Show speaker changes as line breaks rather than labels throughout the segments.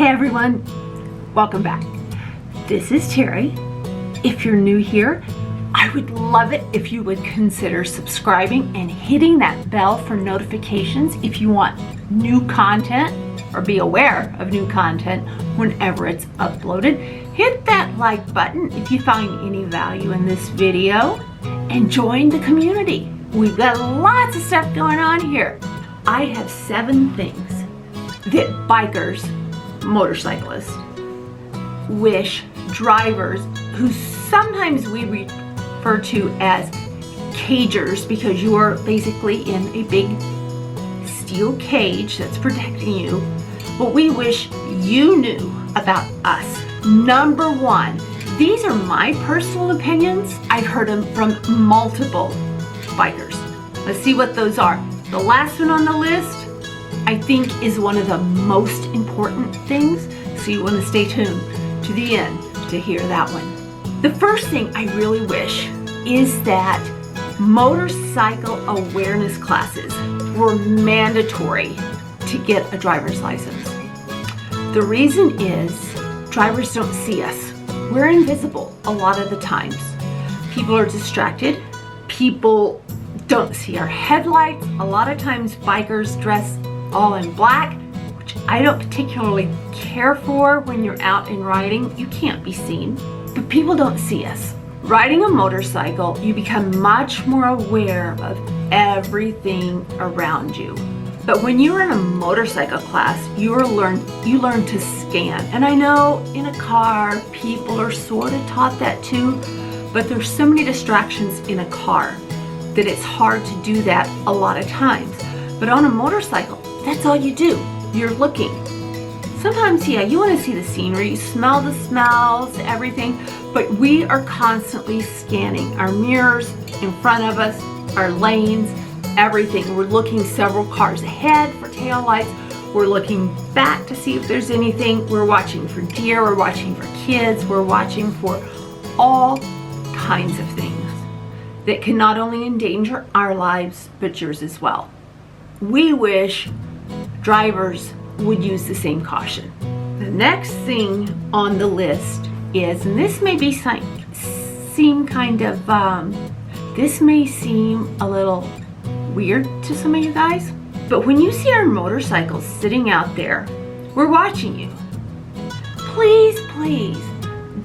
Hey everyone, welcome back. This is Terry. If you're new here, I would love it if you would consider subscribing and hitting that bell for notifications if you want new content or be aware of new content whenever it's uploaded. Hit that like button if you find any value in this video and join the community. We've got lots of stuff going on here. I have 7 things that bikers, motorcyclists, wish drivers, who sometimes we refer to as cagers because you are basically in a big steel cage that's protecting you, what we wish you knew about us. Number 1, these are my personal opinions. I've heard them from multiple bikers. Let's see what those are. The last one on the list, I think, is one of the most important things, so you want to stay tuned to the end to hear that one. The first thing I really wish is that motorcycle awareness classes were mandatory to get a driver's license. The reason is drivers don't see us. We're invisible a lot of the times. People are distracted. People don't see our headlights. A lot of times bikers dress all in black, which I don't particularly care for when you're out and riding. You can't be seen, but people don't see us. Riding a motorcycle, you become much more aware of everything around you. But when you're in a motorcycle class, you learn to scan. And I know in a car, people are sort of taught that too, but there's so many distractions in a car that it's hard to do that a lot of times. But on a motorcycle, that's all you do. You're looking. Sometimes, yeah, you want to see the scenery, smell the smells, everything, but we are constantly scanning our mirrors in front of us, our lanes, everything. We're looking several cars ahead for taillights. We're looking back to see if there's anything. We're watching for deer. We're watching for kids. We're watching for all kinds of things that can not only endanger our lives, but yours as well. We wish drivers would use the same caution. The next thing on the list is, and this may be seem kind of, this may seem a little weird to some of you guys, but when you see our motorcycles sitting out there, we're watching you. Please, please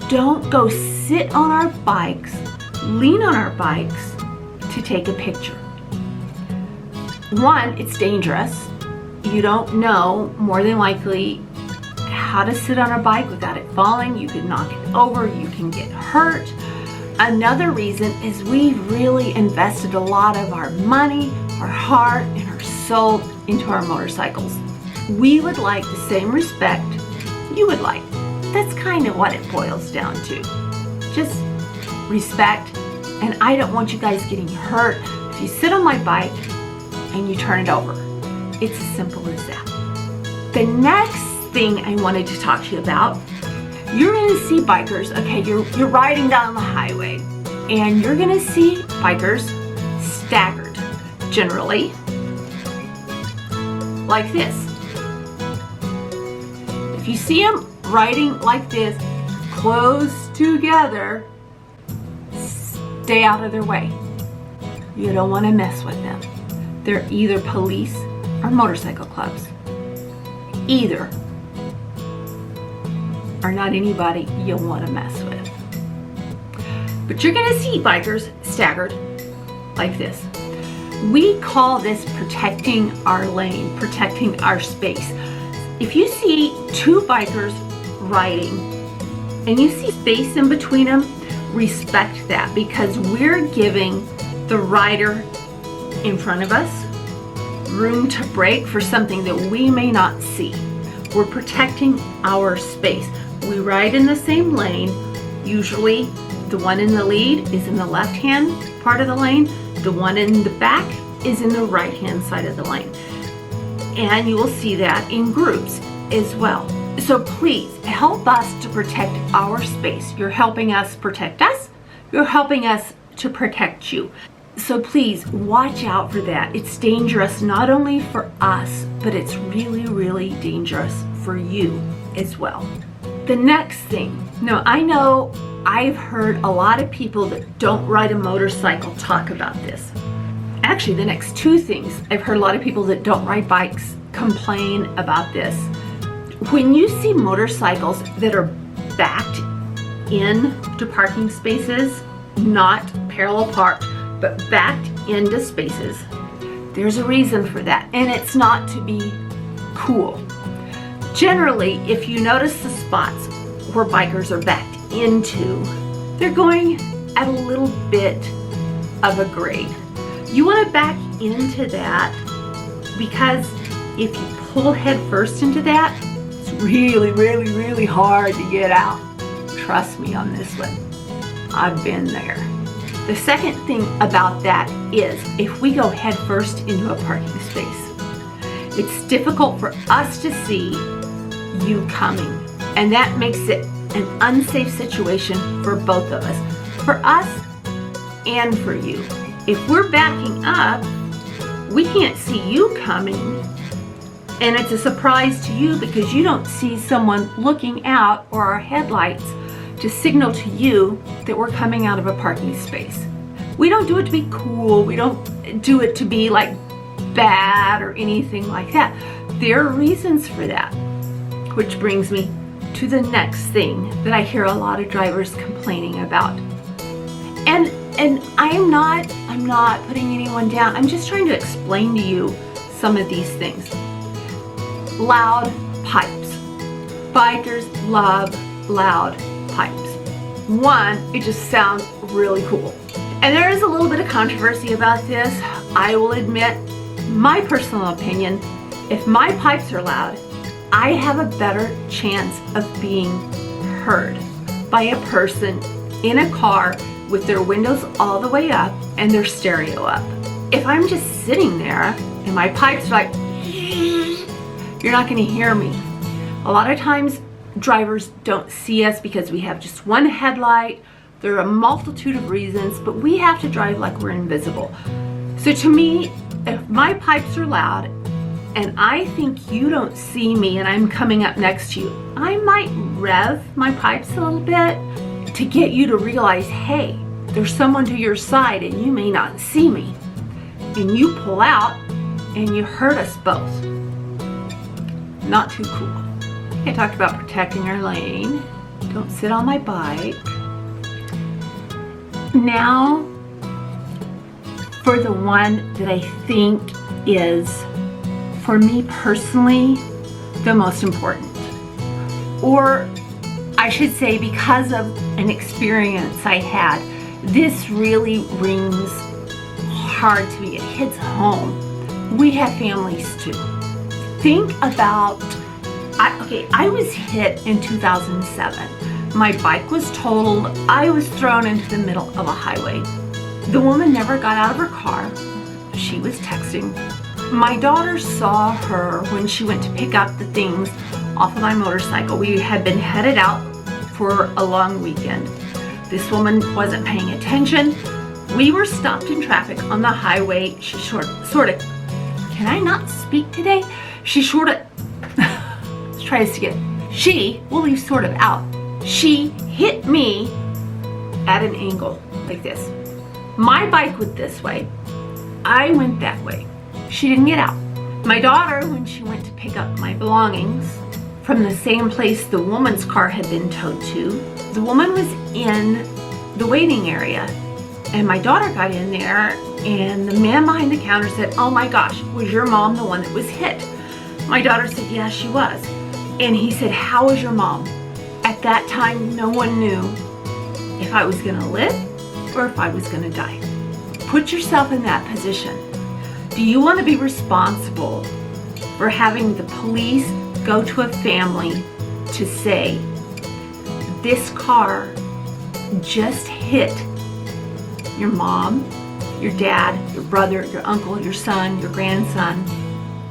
don't go sit on our bikes, lean on our bikes to take a picture. 1, it's dangerous. You don't know, more than likely, how to sit on a bike without it falling. You could knock it over, you can get hurt. Another reason is we've really invested a lot of our money, our heart, and our soul into our motorcycles. We would like the same respect you would like. That's kind of what it boils down to. Just respect, and I don't want you guys getting hurt if you sit on my bike and you turn it over. It's as simple as that. The next thing I wanted to talk to you about, you're gonna see bikers, okay, you're riding down the highway, and you're gonna see bikers staggered, generally, like this. If you see them riding like this, close together, stay out of their way. You don't wanna mess with them. They're either police or motorcycle clubs. Either are not anybody you'll want to mess with. But you're going to see bikers staggered like this. We call this protecting our lane, protecting our space. If you see 2 bikers riding and you see space in between them, respect that, because we're giving the rider in front of us room to brake for something that we may not see. We're protecting our space. We ride in the same lane. Usually the one in the lead is in the left-hand part of the lane. The one in the back is in the right-hand side of the lane. And you will see that in groups as well. So please help us to protect our space. You're helping us protect us. You're helping us to protect you. So please watch out for that. It's dangerous not only for us, but it's really, really dangerous for you as well. The next thing, now I know I've heard a lot of people that don't ride a motorcycle talk about this. Actually, the next two things, I've heard a lot of people that don't ride bikes complain about this. When you see motorcycles that are backed into parking spaces, not parallel parked, but backed into spaces, there's a reason for that, and it's not to be cool. Generally, if you notice the spots where bikers are backed into, they're going at a little bit of a grade. You want to back into that because if you pull head first into that, it's really, really, really hard to get out. Trust me on this one. I've been there. The second thing about that is if we go head first into a parking space, it's difficult for us to see you coming, and that makes it an unsafe situation for both of us, for us and for you. If we're backing up, we can't see you coming, and it's a surprise to you because you don't see someone looking out or our headlights to signal to you that we're coming out of a parking space. We don't do it to be cool. We don't do it to be like bad or anything like that. There are reasons for that, which brings me to the next thing that I hear a lot of drivers complaining about. And I'm not putting anyone down. I'm just trying to explain to you some of these things. Loud pipes. Bikers love loud pipes. One, it just sounds really cool. And there is a little bit of controversy about this. I will admit, my personal opinion, if my pipes are loud, I have a better chance of being heard by a person in a car with their windows all the way up and their stereo up. If I'm just sitting there and my pipes are like, you're not going to hear me. A lot of times drivers don't see us because we have just one headlight. There are a multitude of reasons, but we have to drive like we're invisible. So to me, if my pipes are loud and I think you don't see me and I'm coming up next to you, I might rev my pipes a little bit to get you to realize, hey, there's someone to your side and you may not see me. And you pull out and you hurt us both. Not too cool. I talked about protecting your lane. Don't sit on my bike. Now, for the one that I think is, for me personally, the most important. Or I should say, because of an experience I had, this really rings hard to me. It hits home. We have families too. Think about, I was hit in 2007. My bike was totaled. I was thrown into the middle of a highway. The woman never got out of her car. She was texting. My daughter saw her when she went to pick up the things off of my motorcycle. We had been headed out for a long weekend. This woman wasn't paying attention. We were stopped in traffic on the highway. She sort of, can I not speak today? She sort of, let's try this again. We'll leave sort of out. She hit me at an angle like this. My bike went this way. I went that way. She didn't get out. My daughter, when she went to pick up my belongings from the same place the woman's car had been towed to, the woman was in the waiting area. And my daughter got in there and the man behind the counter said, oh my gosh, was your mom the one that was hit? My daughter said, yeah, she was. And he said, how was your mom? At that time, no one knew if I was gonna live or if I was gonna die. Put yourself in that position. Do you want to be responsible for having the police go to a family to say, this car just hit your mom, your dad, your brother, your uncle, your son, your grandson,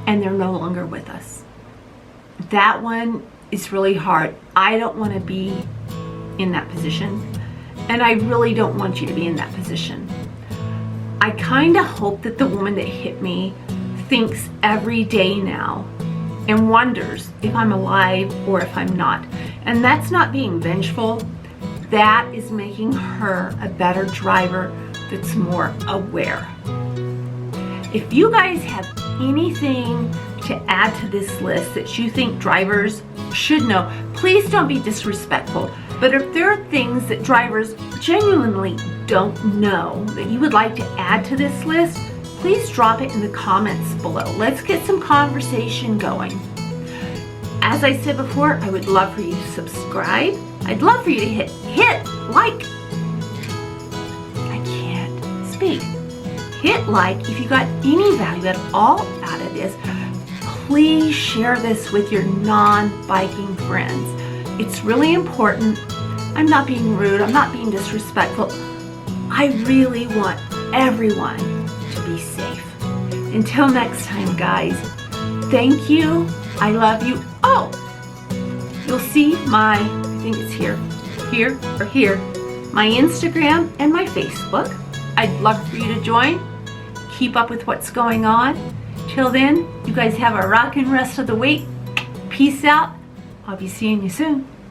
and they're no longer with us? That one is really hard. I don't want to be in that position, and I really don't want you to be in that position. I kind of hope that the woman that hit me thinks every day now and wonders if I'm alive or if I'm not. And that's not being vengeful. That is making her a better driver that's more aware. If you guys have anything to add to this list that you think drivers should know, please don't be disrespectful. But if there are things that drivers genuinely don't know that you would like to add to this list, please drop it in the comments below. Let's get some conversation going. As I said before, I would love for you to subscribe. I'd love for you to hit like. I can't speak. Hit like if you got any value at all out of this. Please share this with your non-biking friends. It's really important. I'm not being rude. I'm not being disrespectful. I really want everyone to be safe. Until next time, guys, thank you. I love you. Oh, you'll see my, I think it's here, my Instagram and my Facebook. I'd love for you to join. Keep up with what's going on. Till then, you guys have a rockin' rest of the week. Peace out. I'll be seeing you soon.